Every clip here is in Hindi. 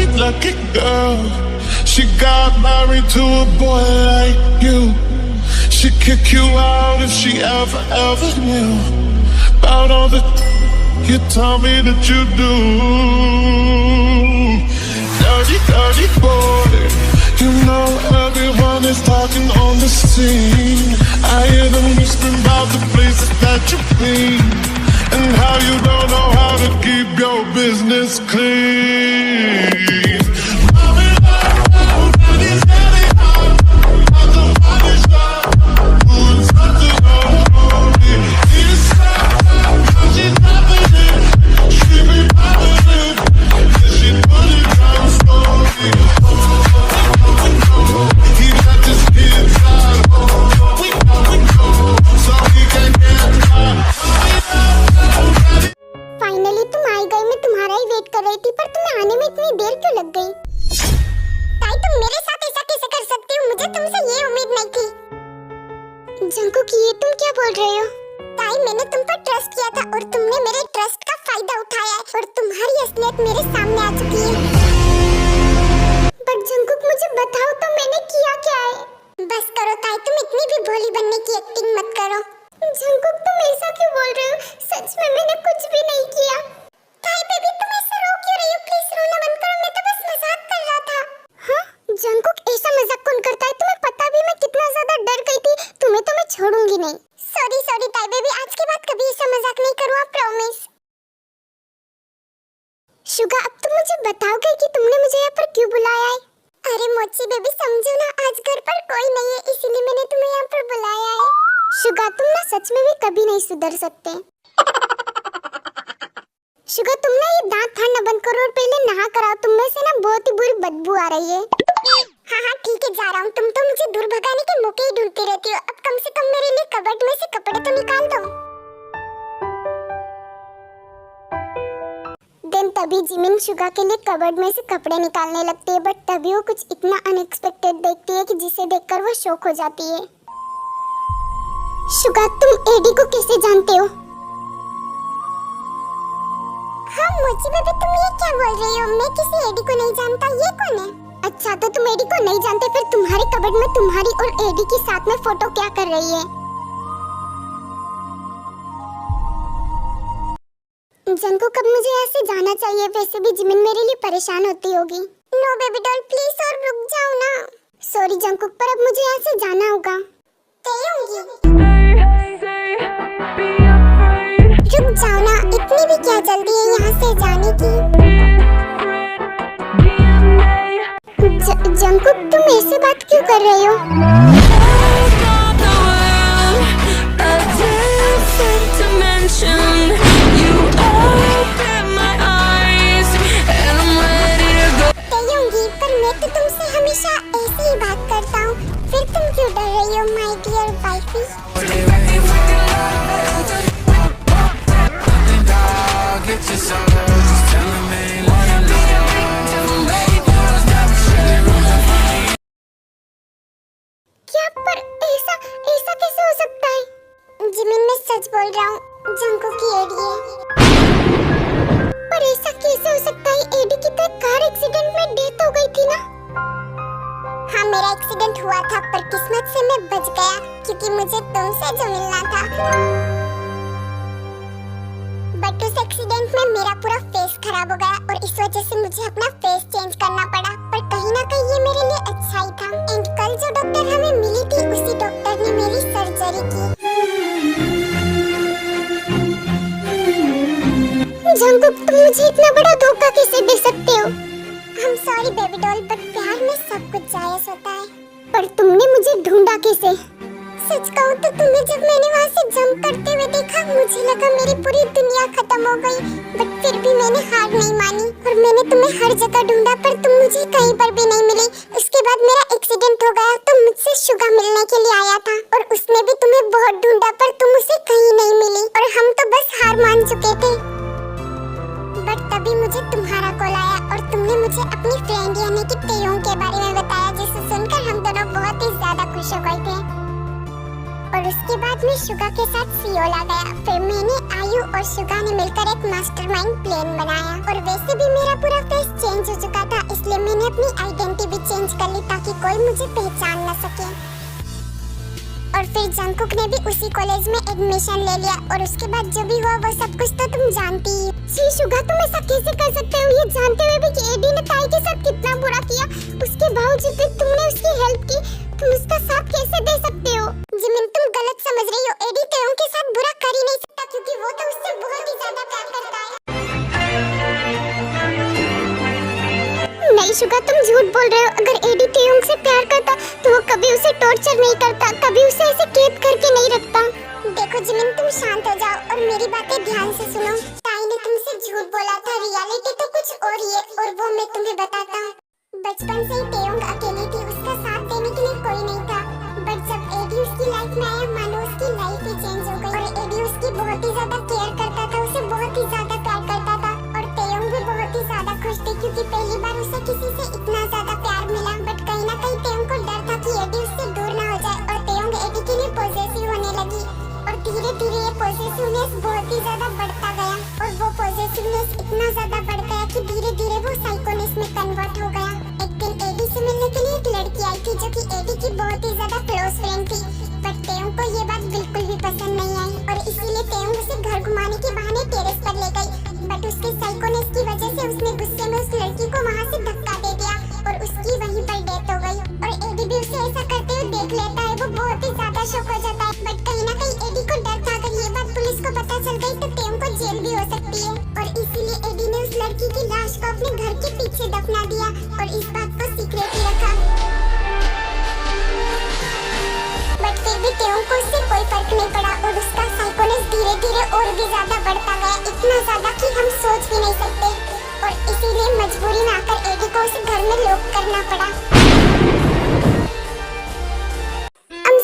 lucky girl. She got married to a boy like you. She'd kick you out if she ever knew about all the you tell me that you do. Dirty boy. You know everyone is talking on the scene. I hear them whispering about the places that you've been and how you don't know how to keep your business clean. Jungkook, ये तुम क्या बोल रहे हो? ताई, मैंने तुम पर ट्रस्ट किया था और तुमने मेरे ट्रस्ट का फायदा उठाया है और तुम्हारी असलियत मेरे सामने आ चुकी है। पर जंकुक, मुझे बताओ तो मैंने किया क्या है? बस करो ताई, तुम इतनी भी भोली बनने की एक्टिंग मत करो। जंकुक, तुम ऐसा क्यों बोल रहे हो? सच में मैंने कुछ भी नहीं किया। ताई बेबी, तुम ऐसा रो क्यों रही हो? प्लीज रोना बंद करो, मैं तो बस मजाक कर रहा था। हाँ जंकुक, ऐसा मजाक कौन करता है? तुम्हें पता भी मैं कितना ज्यादा डर गई थी। तुम्हें तो मैं छोड़ूंगी नहीं। सॉरी ताई बेबी, आज के बाद कभी ऐसा मजाक नहीं करूँगा, प्रॉमिस। शुगा, अब तुम मुझे बताओगे कि तुमने मुझे यहाँ पर क्यों बुलाया है? अरे मोची बेबी, समझो ना, आज घर पर कोई नहीं है, इसीलिए मैंने तुम्हें यहाँ पर बुलाया है। शुगा, तुम ना सच में भी कभी नहीं सुधर सकते। शुगा, तुम ना ये दांत फाड़ना बंद करो और पहले नहा कर आओ। तुम में से ना बहुत ही बुरी बदबू आ रही है। हाँ ठीक है, जा रहा हूँ। तुम तो मुझे दूर भगाने के मौके ही ढूंढती रहती हो। अब कम से कम मेरे लिए कबर्ड में से कपड़े तो निकाल दो। देन तभी जिमिन शुगा के लिए कबर्ड में से कपड़े निकालने लगती है, बट तभी वो कुछ इतना अनएक्सपेक्टेड देखती है कि जिसे देखकर वो शॉक हो जाती है। शुगा, तुम एडी को कैसे जानते हो? हाँ मोची बेबी, तुम ये क्या बोल रही हो? मैं किसी एडी को नहीं जानता। ये कौन है? अच्छा, तो तुम एडी को नहीं जानते, फिर तुम्हारी कबर्ड में तुम्हारी और एडी की साथ में फोटो क्या कर रही है? जंकुक, अब मुझे यहाँ से जाना चाहिए। वैसे भी जिमिन मेरे लिए परेशान होती होगी। नो बेबी डॉल, प्लीज और रुक जाओ ना। सॉरी जंकुक, पर अब मुझे यहाँ से जाना होगा। रुक जाओ ना, इतनी भी क्या जल्दी है यहाँ से जाने की? जंकुक, तुम ऐसे बात क्यों कर रहे हो? पर मैं तो तुमसे हमेशा ऐसे ही बात करता हूँ, फिर तुम क्यों डर रही हो माय डियर वाइफी? क्या? पर ऐसा कैसे हो सकता है? जिमिन, मैं सच बोल रहा हूँ, जंकुक की एडी है। पर ऐसा कैसे हो सकता है? एडी की तो कार एक्सीडेंट में डेथ हो गई थी ना? हाँ, मेरा एक्सीडेंट हुआ था, पर किस्मत से मैं बच गया क्योंकि मुझे तुमसे जो मिलना था। बट उस एक्सीडेंट में मेरा पूरा फेस खराब हो गया और इस वजह से मुझे अपना फेस चेंज करना पड़ा। पर कहीं ना कहीं ये मेरे लिए अच्छा ही था। एंड कल जो डॉक्टर हमें मिली थी, उसी डॉक्टर ने मेरी सर्जरी की। जंकुक, तुम मुझे इतना बड़ा धोखा कैसे दे सकते हो? I'm sorry baby doll, but प्यार में सब कुछ जायज होता है। पर तुमने मुझे ढूंढा कैसे? सच कहूँ तो तुम्हें जब मैंने वहाँ से जंप करते हुए देखा, मुझे लगा मेरी पूरी दुनिया खत्म हो गई। बट फिर भी मैंने हार नहीं मानी और मैंने तुम्हें हर जगह ढूंढा, पर तुम मुझे कहीं पर भी नहीं मिली। उसके बाद मेरा एक्सीडेंट हो गया तो मुझसे शुगा मिलने के लिए आया था और उसने भी तुम्हें बहुत ढूंढा, पर तुम उसे कहीं नहीं मिली और हम तो बस हार मान चुके थे। बट तभी मुझे तुम्हारा कॉल आया और तुमने मुझे अपनी फ्रेंड यानी कि तेयोंग के बारे में बताया, जिसे सुनकर हम दोनों बहुत ही ज्यादा खुश हो गए थे। और उसके बाद मैं शुगा के साथ सियोल आ गया। फिर मैंने आयु और शुगा ने मिलकर एक मास्टरमाइंड प्लान बनाया और वैसे भी मेरा पूरा फेस चेंज हो चुका था, अपनी आइडेंटिटी भी चेंज कर ली ताकि कोई मुझे पहचान न सके। और फिर जंगकुक ने भी उसी कॉलेज में एडमिशन ले लिया और उसके बाद जो भी हुआ वो सब कुछ तो तुम जानती ही हो। शिशुगा तुम ऐसा कैसे कर सकते हो, ये जानते हुए भी कि एडी ने ताई के साथ कितना बुरा किया, उसके बावजूद भी तुमने उसकी हेल्प की, तुम उसका साथ कैसे दे सकते हो? जिमिन तुम गलत समझ रही हो, एडी तेयोंग के साथ बुरा कर ही नहीं सकता क्योंकि वो तो उससे बहुत ही ज्यादा प्यार करता है। नहीं शुगा तुम झूठ बोल रहे हो, अगर एडी तेयोंग से प्यार करता तो वो कभी उसे टॉर्चर नहीं करता, कभी उसे ऐसे कैद करके नहीं रखता। देखो जिमिन तुम शांत हो जाओ और मेरी बातें ध्यान से सुनो। ताई ने तुमसे झूठ बोला था, रियलिटी तो कुछ और ही है और वो मैं तुम्हें बताता हूँ। बचपन से ही तेयोंग अकेली थी, उसका साथ देने के लिए कोई नहीं था। बट जब एडी उसकी लाइफ में आया मानो उसकी लाइफ ही चेंज हो गई और एडी उसकी बहुत ही ज्यादा केयर करता था, उसे बहुत ही ज्यादा प्यार करता था और तेयोंग भी बहुत ही ज्यादा खुश थी क्योंकि पहली बार उसे किसी से इतना ज्यादा प्यार मिला। बट कहीं ना कहीं तेयोंग को डर था कि एडी उससे दूर ना हो जाए और तेयोंग एडी के लिए पॉजेसिव होने लगी और धीरे धीरे ये पॉजेसिवनेस बहुत ही ज्यादा बढ़ता गया और वो पॉजेसिवनेस इतना ज्यादा बढ़ गया कि धीरे धीरे वो साइकोनेस में कन्वर्ट हो गया। एक दिन एडी से मिलने के लिए एक लड़की आई थी जो कि एडी की बहुत ही ज्यादा क्लोज फ्रेंड थी। बट तेयोंग को ये बात बिल्कुल भी पसंद नहीं आई और इसीलिए तेयोंग उसे घर घुमाने के बहाने टेरेस पर ले गई। बट उसके साइकोनेस की वजह से उसने गुस्से में उस लड़की को वहाँ से धक्का दे दिया और उसकी वहीं पर डेथ हो गई। और एडी भी उसे ऐसा करते हुए देख लेता है, वो बहुत ही ज्यादा शॉक हो जाता है। बट कहीं ना कहीं एडी को डर था अगर ये बात पुलिस को पता चल गई तो तेयोंग को जेल भी हो सकती है और इसीलिए एडी ने उस लड़की की लाश को अपने घर के पीछे दफना दिया और इस बात को सीक्रेट ही रखा। बट फिर भी तेयोंग को उससे कोई फर्क नहीं पड़ा और उसका साइकोनेस धीरे धीरे और भी ज्यादा बढ़ता गया, इतना ज्यादा कि हम सोच भी नहीं सकते और इसीलिए मजबूरी में आकर एडी को उसे घर में लॉक करना पड़ा।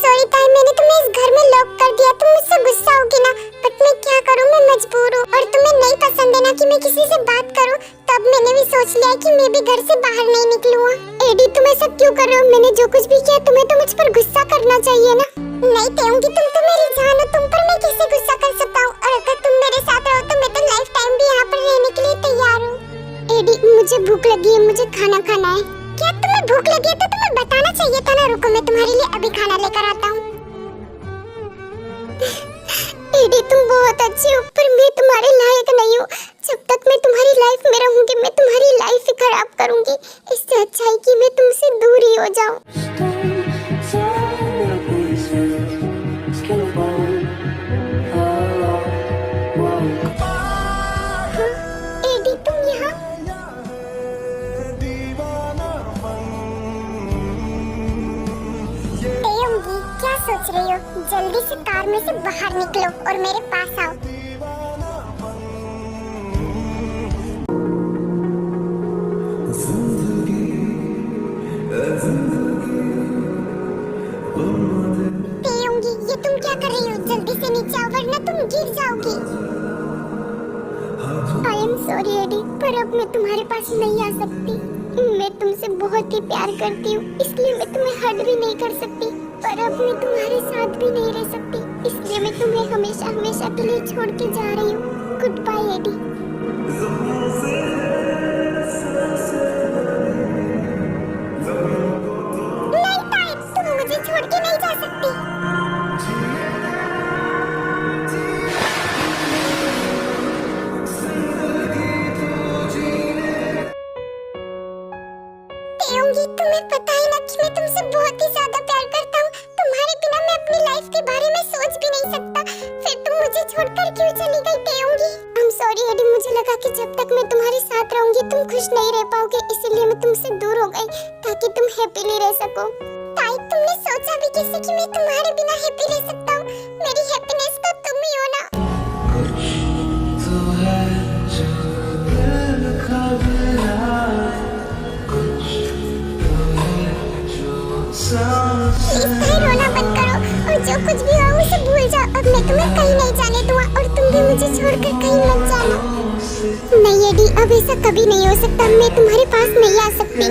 सॉरी ताई, मैंने तुम्हें इस घर में लॉक कर दिया, तुम मुझसे गुस्सा होगी ना, बट मैं क्या करूं, मैं मजबूर हूं और तुम्हें नहीं पसंद है ना कि मैं किसी से बात करूं, तब मैंने भी सोच लिया कि मैं भी घर से बाहर नहीं निकलूंगा। एडी तुम ऐसा क्यों कर रहे हो, मैंने जो कुछ भी किया तुम्हें तो मुझ पर गुस्सा करना चाहिए ना। नहीं तेयोंगी तुम तो मेरी जान हो, तुम पर मैं कैसे गुस्सा कर सकता हूँ और अगर तुम मेरे साथ रहो तो मैं तो लाइफ टाइम भी यहाँ पर रहने के लिए तैयार हूँ। एडी मुझे भूख लगी है, मुझे खाना खाना है। क्या तुम्हें भूख लगी है तो तुम्हें बताना चाहिए था ना, रुको मैं तुम्हारे लिए अभी खाना लेकर आता हूँ। एडी तुम बहुत अच्छी हो पर मैं तुम्हारे लायक नहीं हूँ, जब तक मैं तुम्हारी लाइफ में रहूंगी मैं तुम्हारी लाइफ ही खराब करूंगी, इससे अच्छा है कि मैं तुमसे दूर ही हो जाऊं। एडी तुम यहाँ? तेयोंगी क्या सोच रही हो, जल्दी से कार में से बाहर निकलो और मेरे पास आओ। तेयोंगी ये तुम क्या कर रही हो, जल्दी से नीचे आओ वरना तुम गिर जाओगी। आई एम सॉरी एडी, पर अब मैं तुम्हारे पास नहीं आ सकती। मैं तुमसे बहुत ही प्यार करती हूँ इसलिए मैं तुम्हें हर्ट भी नहीं कर सकती, पर अब मैं तुम्हारे साथ भी नहीं रह सकती, इसलिए मैं तुम्हें हमेशा हमेशा के लिए छोड़ के जा रही हूँ। गुड बाय एडी। नहीं ताई, तुम मुझे छोड़ के नहीं जा सकती। तेयोंगी तुम्हें पता है ना कि मैं तुमसे बहुत ही ज्यादा प्यार करता हूँ, तुम्हारे बिना मैं अपनी लाइफ के बारे में सोच भी नहीं सकता, फिर तुम मुझे छोड़कर क्यों चली गई तेयोंगी? आई एम सॉरी एडी, मुझे लगा कि जब तक मैं तुम्हारे साथ रहूंगी तुम खुश नहीं रह पाओगे, इसीलिए मैं तुमसे दूर हो गई ताकि तुम हैप्पीली रह सको। ताई तुमने सोचा भी कैसे कि मैं तुम्हारे बिना हैप्पी रह सकता हूँ, मेरी हैप्पीनेस तो तुम ही हो ना। प्लीज रोना बंद करो और जो कुछ भी हुआ उसे भूल जाओ, अब मैं तुम्हें कहीं नहीं जाने दूंगा और तुम भी मुझे छोड़कर कहीं मत जाना। नहीं एडी, अब ऐसा कभी नहीं हो सकता, मैं तुम्हारे पास नहीं आ सकती।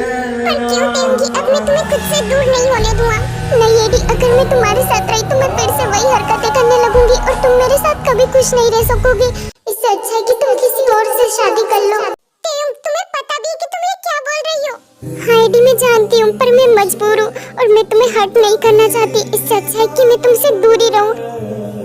पर क्यों तेयोंगी, अब मैं तुम्हें खुद से दूर नहीं होने दूंगा। नहीं एडी, अगर मैं तुम्हारे साथ रही तो मैं फिर से वही हरकतें करने लगूंगी और तुम मेरे साथ कभी खुश नहीं रह सकोगी, इससे अच्छा है कि तुम किसी और से शादी कर लो। तेयोंग तुम्हें पता भी है कि तुम ये क्या बोल रही हो? हाँ जानती हूँ, पर मैं मजबूर हूँ और मैं तुम्हें हर्ट नहीं करना चाहती। इससे अच्छा है कि मैं तुमसे दूर ही रहूँ।